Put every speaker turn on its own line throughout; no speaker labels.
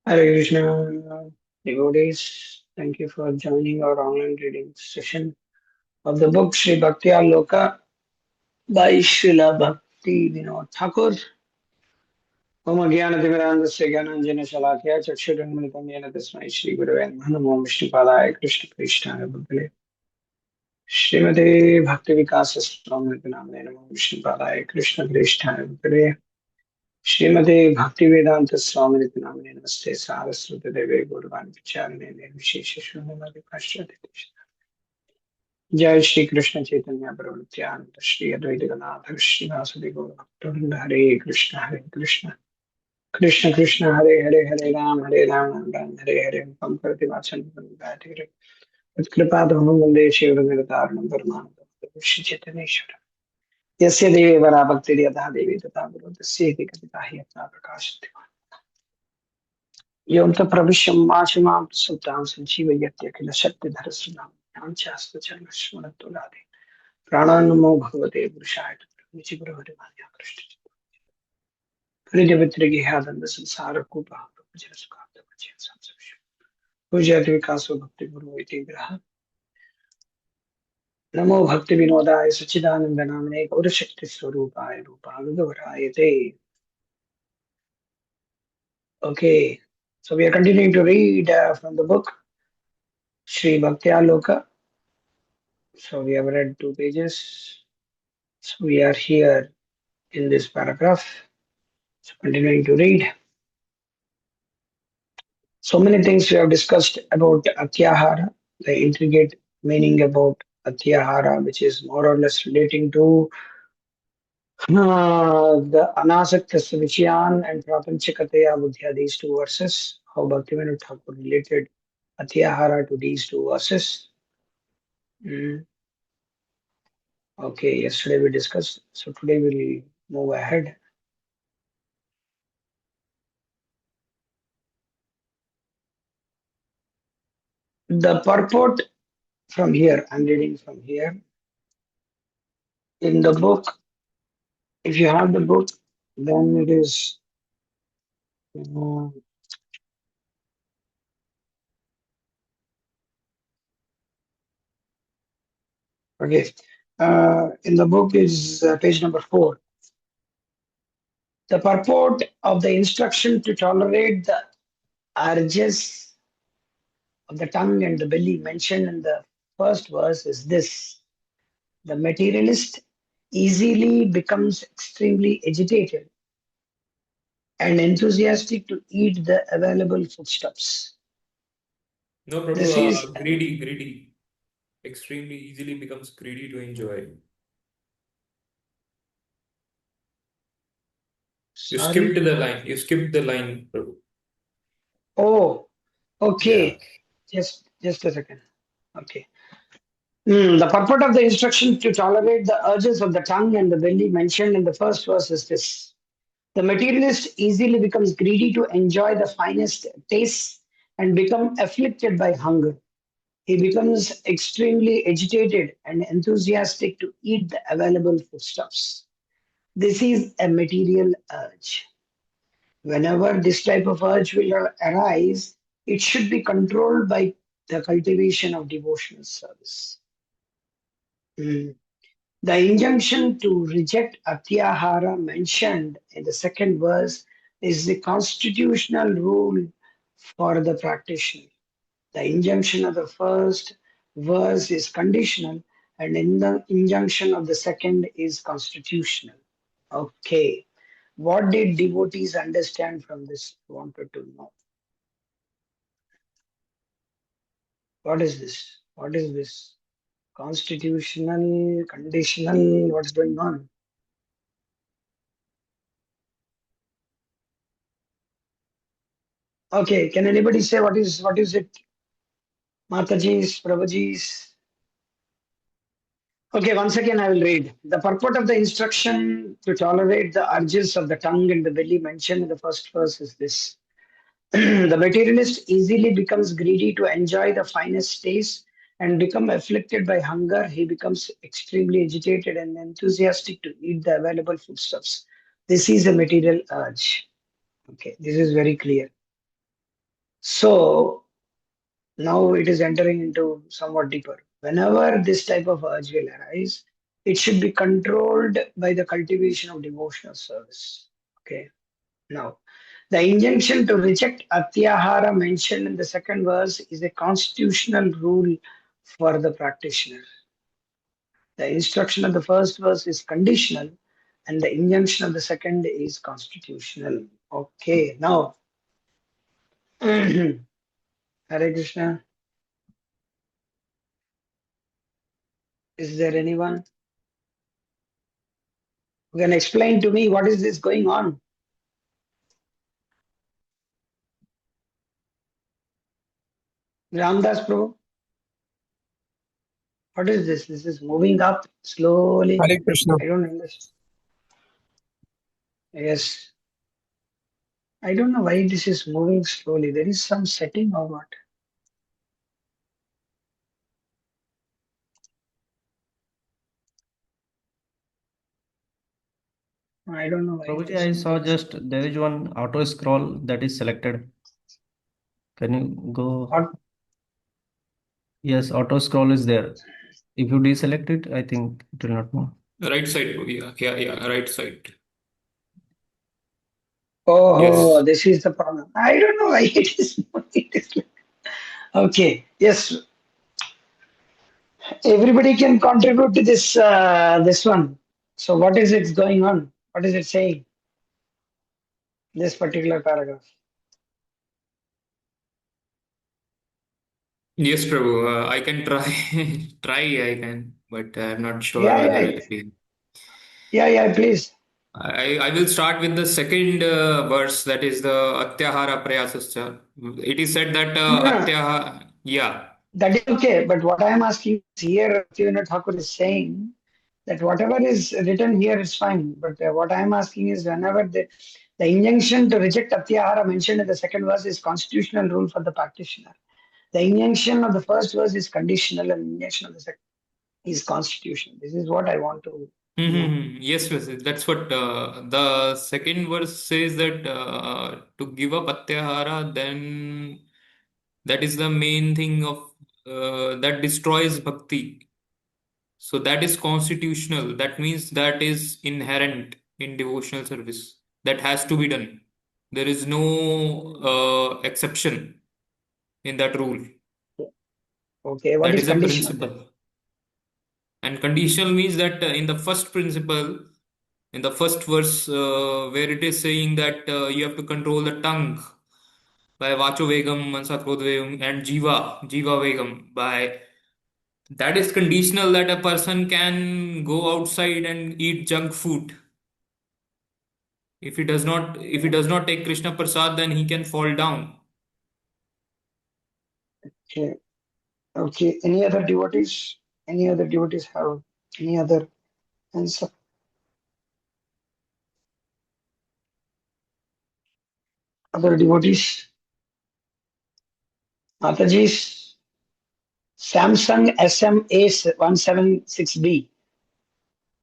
Hare Krishna, devotees. Thank you for joining our online reading session of the book Śrī Bhaktyāloka by Śrīla Bhaktivinoda Ṭhākūr. Om Ajnana-timirandasya Gyananjana-Shalakaya Chakshurunmilitam Yena Tasmai Shri Gurave Namaha Namo Vishnupadaya Krishna Krishnaya Bhutale Śrīmate Bhakti-Vikasa Swamiti Namane Namo Vishnupadaya Krishna Krishnaya Bhutale Śrīmate Bhaktivedanta Swamiti Namane Namaste Saraswati Deve Gurvani Vicharane Nirvishesha Shunyamadi Pashyati Jai Shri Krishna Chaitanya Prabhu Nityananda Shri Advaita Gadadhar Shri Vasudeva Gaura Bhakta Hare Krishna Krishna Krishna Hare Ram Hare Hare Mukam Karati Vachan Vati Hare Utkripādhanam Vande Shiva Nirataranam Dharmanam Shri Chaitanya Ishvara Yasya Devi Vara Bhakti Yatha Devi Tata Guru Tasya Iti Katitahi Yatna Prakashanti Yom Ta Pravisham Vachimam Sutam Sanjeeva Yatya Kila Shakti Dharasranam Yanchasta Charma Shmanatuladi Prananamo Bhagavate Purushaya Vichipuravarimanya Krishna Hridavitrigi Hadanda Sansara Kupa Pujya Sukata Pujya Samsavishya Pujya Vikaso Bhakti Guru Iti Graha Namo Bhakti Vinodaya Sachidananda Namane Gaura Shakti Swarupaya Rupanugavaraya Te. Okay, so we are continuing to read from the book Śrī Bhaktyāloka. So we have read 2 pages. So we are here in this paragraph. So continuing to read. So many things we have discussed about Atyahara, the intricate meaning about Atyahara, which is more or less relating to the Anasakta Vichayan and Prapanchikateya Buddhya, these 2 verses, how Bhaktivinoda Thakur related Atyahara to these 2 verses. Okay, yesterday we discussed, so today we'll move ahead. The purport from here, I'm reading from here. In the book, if you have the book, then it is okay. In the book is page number 4. The purport of the instruction to tolerate the urges of the tongue and the belly mentioned in the first verse is this: the materialist easily becomes extremely agitated and enthusiastic to eat the available foodstuffs.
No, Prabhu,
This is
greedy. Extremely easily becomes greedy to enjoy. You
sorry.
skipped the line, Prabhu.
Oh, okay.
Yeah.
Just a second. Okay. The purport of the instruction to tolerate the urges of the tongue and the belly mentioned in the first verse is this: the materialist easily becomes greedy to enjoy the finest tastes and become afflicted by hunger. He becomes extremely agitated and enthusiastic to eat the available foodstuffs. This is a material urge. Whenever this type of urge will arise, it should be controlled by the cultivation of devotional service. Mm. The injunction to reject atyahara mentioned in the second verse is the constitutional rule for the practitioner. The injunction of the first verse is conditional, and in the injunction of the second is constitutional. Okay. What did devotees understand from this? Wanted to know. What is this? What is this? Constitutional, conditional, what's going on? Okay, can anybody say what is it? Mataji's, Prabhuji's. Okay, once again I will read. The purport of the instruction to tolerate the urges of the tongue and the belly mentioned in the first verse is this: the materialist easily becomes greedy to enjoy the finest taste and become afflicted by hunger. He becomes extremely agitated and enthusiastic to eat the available foodstuffs. This is a material urge. Okay, this is very clear. So now it is entering into somewhat deeper. Whenever this type of urge will arise, it should be controlled by the cultivation of devotional service. Okay. Now, the injunction to reject atyahara mentioned in the second verse is a constitutional rule for the practitioner. The instruction of the first verse is conditional, and the injunction of the second is constitutional. Okay, now, Hare Krishna, is there anyone who can explain to me what is this going on? Ramdas Prabhu, what is this? This is moving up slowly.
Hare Krishna.
I don't understand. Yes. I don't know why this is moving slowly. There is some setting or what? I don't know why it
Prabhuji,
is
I saw
moving.
just there is one auto scroll that is selected. Can you go?
What?
Yes, auto scroll is there. If you deselect it, I think it will not move.
Right side. Yeah, right side.
Oh,
Yes.
this is the problem. I don't know why it is moving. Okay. Yes. Everybody can contribute to this one. So what is it going on? What is it saying? This particular paragraph.
Yes, Prabhu. I can try. I can, but I'm not sure
Yeah,
whether
yeah,
it'll be.
yeah. Please.
I will start with the second verse, that is the Atyahara Prayasascha. It is said that
No, no,
Atyahara, yeah.
that is okay. But what I am asking is here, Bhaktivinoda Thakur is saying that whatever is written here is fine. But what I am asking is whenever the injunction to reject atyahara mentioned in the second verse is constitutional rule for the practitioner. The injunction of the first verse is conditional and the injunction of the second is constitutional. This is what I want to know.
Yes, that's what the second verse says, that to give up Atyahara, then that is the main thing of that destroys bhakti. So that is constitutional. That means that is inherent in devotional service. That has to be done. There is no exception in that rule.
Okay, what
That
is
is a
conditional?
principle. And conditional means that in the first principle, in the first verse, where it is saying that you have to control the tongue by vacho vegam, mansatrodvegam, and jiva vegam. By that is conditional, that a person can go outside and eat junk food. If he does not take Krishna Prasad, then he can fall down.
Okay. Okay. Any other devotees? Any other devotees have any other answer? Other devotees? Mataji's Samsung SMA176B.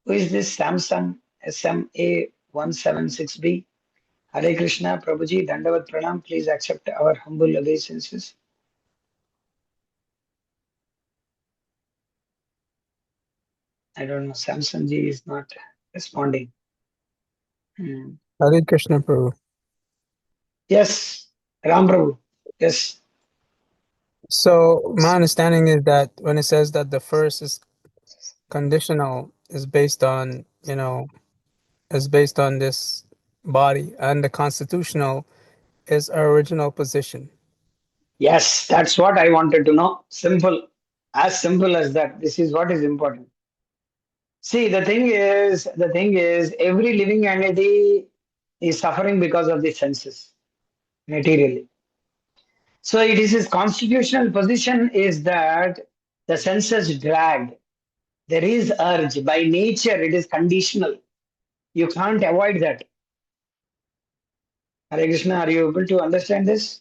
Who is this Samsung SMA176B? Hare Krishna, Prabhuji, Dandavat Pranam. Please accept our humble obeisances. I don't know. Samsung ji is not responding.
Hare Krishna, Prabhu.
Yes, Ram Prabhu. Yes.
So my understanding is that when it says that the first is conditional, is based on, is based on this body, and the constitutional is our original position.
Yes, that's what I wanted to know. Simple. As simple as that. This is what is important. See, the thing is, every living entity is suffering because of the senses, materially. So it is his constitutional position is that the senses drag. There is urge. By nature, it is conditional. You can't avoid that. Hare Krishna, are you able to understand this?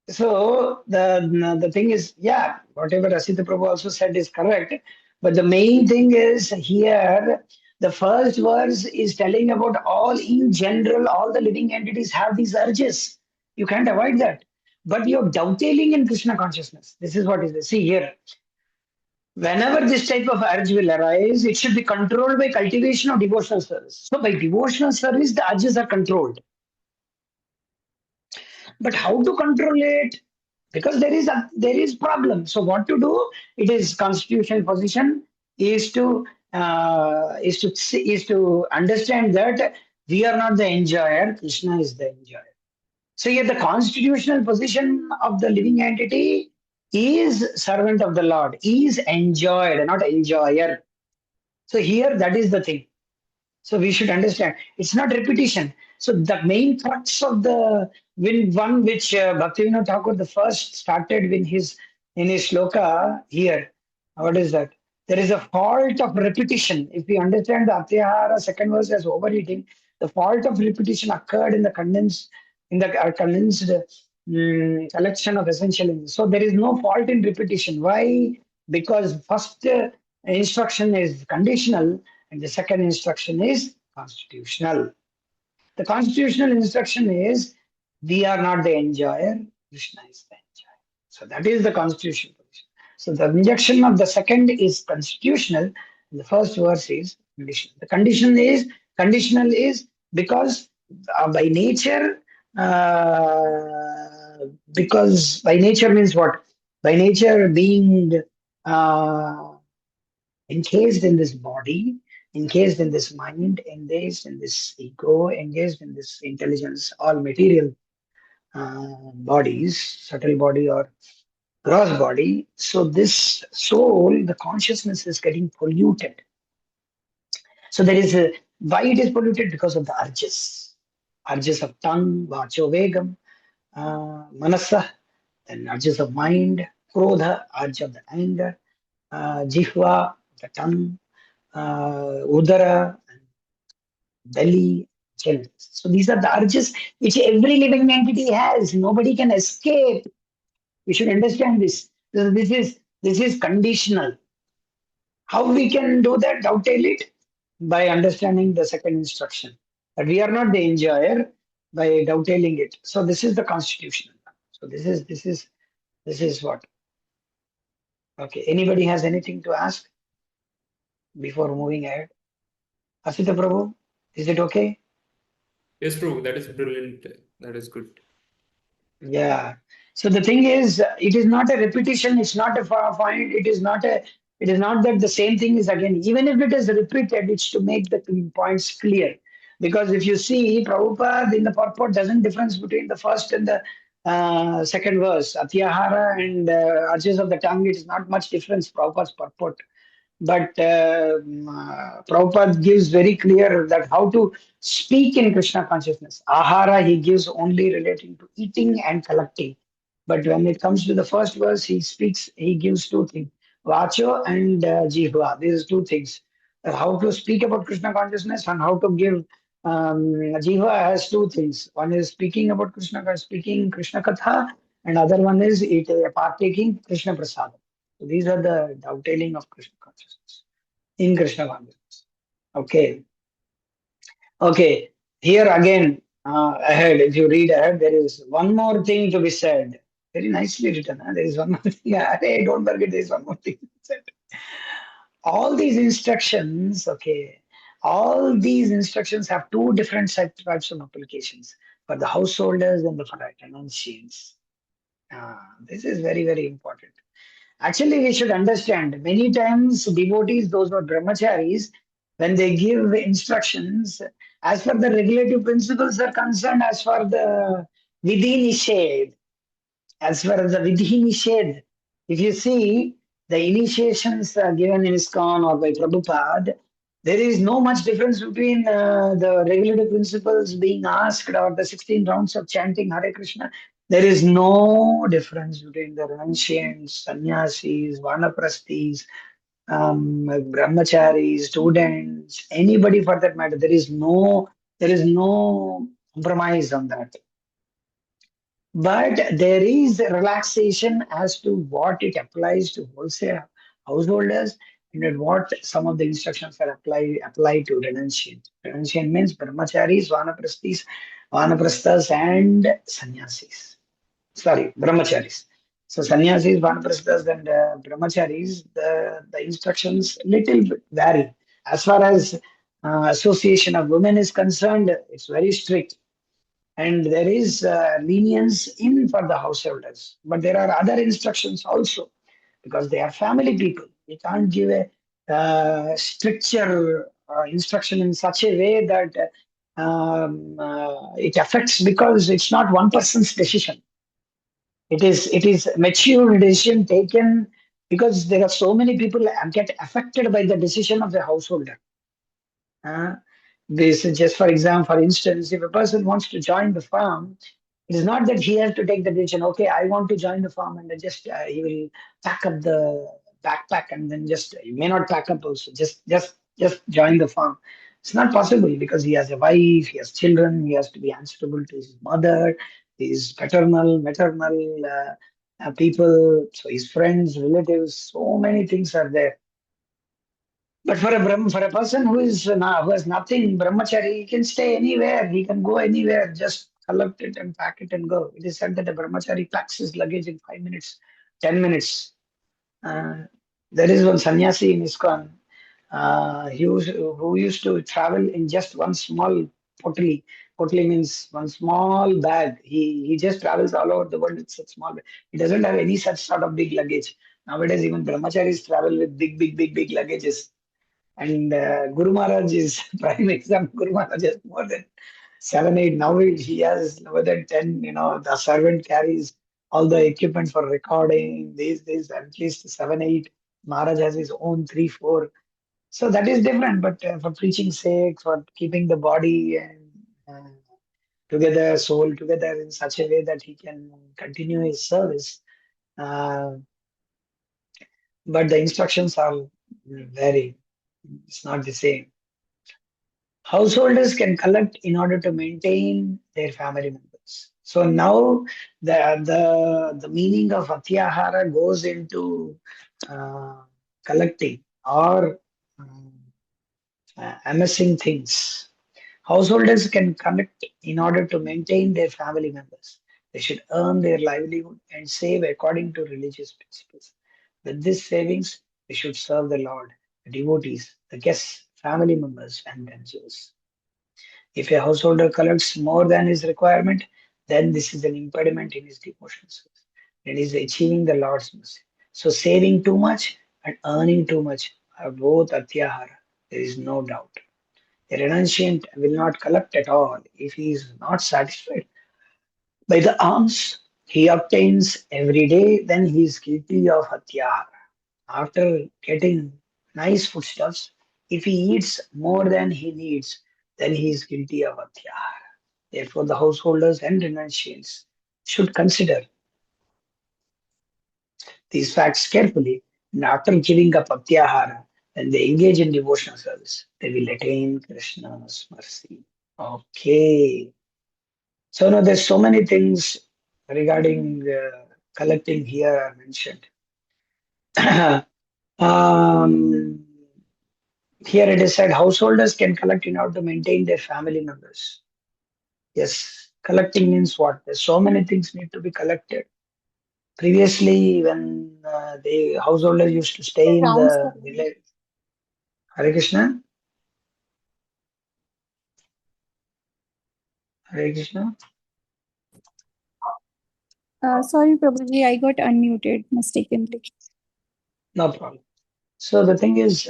So the thing is, yeah, whatever Asita Prabhu also said is correct. But the main thing is here, the first verse is telling about all in general, all the living entities have these urges. You can't avoid that. But you're dovetailing in Krishna consciousness. This is what is it. See here. Whenever this type of urge will arise, it should be controlled by cultivation of devotional service. So by devotional service, the urges are controlled. But how to control it? Because there is problem. So what to do? It is constitutional position is to understand that we are not the enjoyer. Krishna is the enjoyer. So here the constitutional position of the living entity is servant of the Lord, is enjoyed, not enjoyer. So here that is the thing. So we should understand it's not repetition. So the main crux of the one which Bhaktivinoda Thakur the first started in his shloka here. What is that? There is a fault of repetition. If we understand the Atyahara second verse as overeating, the fault of repetition occurred in the condensed collection of essential elements. So there is no fault in repetition. Why? Because first instruction is conditional and the second instruction is constitutional. The constitutional instruction is we are not the enjoyer, Krishna is the enjoyer. So that is the constitutional position. So the injection of the second is constitutional, and the first verse is conditional. The conditional is because by nature, because by nature means what? By nature being encased in this body, encased in this mind, engaged in this ego, engaged in this intelligence, all material bodies, subtle body or gross body. So this soul, the consciousness is getting polluted. So there is why it is polluted? Because of the urges of tongue, vacho vegam, manasa, then urges of mind, krodha, urge of the anger, jihva, the tongue, udara, belly, chest. So these are the urges which every living entity has. Nobody can escape. We should understand this. This is conditional. How we can do that? Dovetail it by understanding the second instruction. That we are not the enjoyer by dovetailing it. So this is the constitutional. So this is what. Okay. Anybody has anything to ask before moving ahead? Asita Prabhu, is it okay?
Yes, Prabhu, that is brilliant. That is good.
Yeah. So the thing is, it is not a repetition. It's not a point. It is not that the same thing is again. Even if it is repeated, it's to make the points clear. Because if you see, Prabhupada in the purport doesn't difference between the first and the second verse. Atyahara and urges of the tongue, it is not much difference, Prabhupada's purport. But Prabhupada gives very clear that how to speak in Krishna consciousness. Ahara he gives only relating to eating and collecting. But when it comes to the first verse, he gives two things. Vacho and Jihva. These two things. How to speak about Krishna consciousness and how to give. Jihva has two things. One is speaking about speaking Krishna Katha, and other one is partaking Krishna Prasada. So these are the dovetailing of Krishna consciousness in Krishna consciousness. Okay. Okay. Here again, ahead, if you read ahead, there is one more thing to be said. Very nicely written. There is one more thing. Hey, don't forget, there is one more thing. All these instructions, okay, all these instructions have two different types of applications for the householders and for the renunciants. This is very, very important. Actually, we should understand many times devotees, those who are brahmacharis, when they give instructions, as per the regulative principles are concerned, as for the vidhi nishedh, as far as the vidhi nishedh, if you see the initiations given in ISKCON or by Prabhupada, there is no much difference between the regulative principles being asked or the 16 rounds of chanting Hare Krishna. There is no difference between the renunciants, sannyasis, vanaprasthis, brahmacharis, students, anybody for that matter. There is no compromise on that. But there is relaxation as to what it applies to wholesale householders And what some of the instructions are apply to renunciant. Renunciant means brahmacharis, vanaprasthas, and sannyasis. Sorry, brahmacharis. So sannyasis, vanaprasthas, and brahmacharis, the instructions little bit vary. As far as association of women is concerned, it's very strict. And there is lenience in for the householders. But there are other instructions also, because they are family people. We can't give a stricture instruction in such a way that it affects, because it's not one person's decision. It is mature decision taken, because there are so many people get affected by the decision of the householder. This is just for example, for instance, if a person wants to join the farm, it is not that he has to take the decision, okay, I want to join the farm, and then just he will pack up the backpack and then just, he may not pack up also, just join the farm. It's not possible, because he has a wife, he has children, he has to be answerable to his mother, his paternal, maternal people, so his friends, relatives, so many things are there. But for a person who has nothing, brahmachari, he can stay anywhere. He can go anywhere. Just collect it and pack it and go. It is said that a brahmachari packs his luggage in 5 minutes, 10 minutes. There is one sannyasi in ISKCON. Who used to travel in just one small potli. Potli means one small bag. He just travels all over the world with such small bag. He doesn't have any such sort of big luggage. Nowadays, even brahmacharis travel with big luggages. And Guru Maharaj is prime example. Guru Maharaj has more than 7, 8. Now he has more than 10. The servant carries all the equipment for recording. These at least 7, 8. Maharaj has his own 3, 4. So that is different. But for preaching sake, for keeping the body and together, soul together in such a way that he can continue his service. But the instructions are vary. It's not the same. Householders can collect in order to maintain their family members. So now the meaning of atyahara goes into collecting or amassing things. Householders can collect in order to maintain their family members. They should earn their livelihood and save according to religious principles. With these savings, they should serve the Lord, the devotees, the guests, family members, and themselves. If a householder collects more than his requirement, then this is an impediment in his devotional service. It is achieving the Lord's mercy. So saving too much and earning too much are both atyahara. There is no doubt. A renunciant will not collect at all if he is not satisfied by the alms he obtains every day, then he is guilty of atyahara. After getting nice foodstuffs, if he eats more than he needs, then he is guilty of atyahara. Therefore, the householders and renunciants should consider these facts carefully, and after giving up atyahara, when they engage in devotional service, they will attain Krishna's mercy. Okay. So now there's so many things regarding collecting here are mentioned. Here it is said householders can collect in order to maintain their family members. Yes, collecting means what? There's so many things need to be collected. Previously, when the householders used to stay in the village. Hare Krishna. Hare Krishna.
Sorry, Prabhuji, I got unmuted mistakenly.
No problem. So the thing is,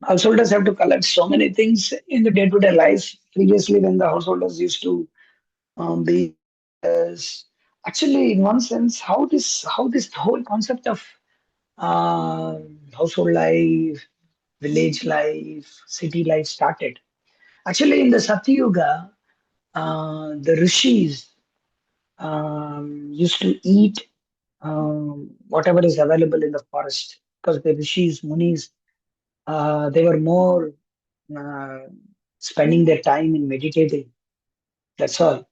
householders have to collect so many things in the day-to-day life. Previously, when the householders used to be actually, in one sense, how this whole concept of household life, village life, city life started. Actually, in the Satyuga, the rishis used to eat whatever is available in the forest, because the rishis, munis, they were more spending their time in meditating. That's all.